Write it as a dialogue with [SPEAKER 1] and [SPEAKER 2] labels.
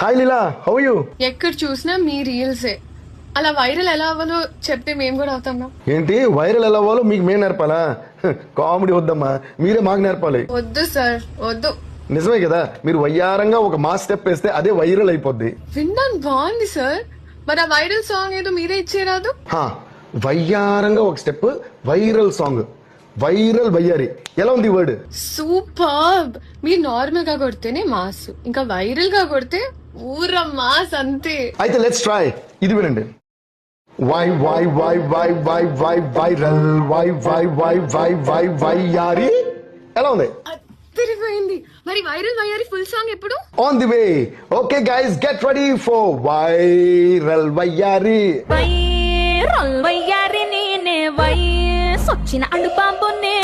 [SPEAKER 1] Hi Leela, how you?
[SPEAKER 2] ఎక్కడ చూసినా మీ రీల్సే. అలా వైరల్ ఎలా అవ్వాలో చెప్తే మేము కూడా అవుతాం.
[SPEAKER 1] ఏంటి వైరల్ ఎలా అవ్వాలో మీకు మేము నేర్పాలా? కామెడీ వద్దమ్మా, మీరే మాకు నేర్పాలి.
[SPEAKER 2] వద్దు సార్, వద్దు.
[SPEAKER 1] నిజమే కదా, మీరు వయ్యారంగా ఒక మాస్ స్టెప్ వేస్తే అదే వైరల్ అయిపోద్ది.
[SPEAKER 2] వినడానికి బాగుంది సార్, మరి ఆ వైరల్ సాంగ్ ఏదో మీరే ఇచ్చేరాదు.
[SPEAKER 1] హా, వయ్యారంగా ఒక స్టెప్, వైరల్ సాంగ్, వైరల్ వయ్యారి. ఎలా ఉంది వర్డ్?
[SPEAKER 2] సూపర్. మీరు నార్మల్ గా కొడితేనే మాస్, ఇంకా వైరల్ గా కొడితే ఊర మాస్ అంతే.
[SPEAKER 1] అయితే లెట్స్ ట్రై. ఇది వినండి. వై వై వై వై వై వై వైరల్, వై వై వై వై వై వయ్యారి. ఎలా ఉంది?
[SPEAKER 2] తిరిగిపోయింది. మరి వైరల్ వయ్యారి ఫుల్ సాంగ్ ఎప్పుడు?
[SPEAKER 1] On the way. Okay guys, get ready for viral వయ్యారి.
[SPEAKER 3] వైరల్ వయ్యారి నేనే, వయసొచ్చిన అడుపాంబునే.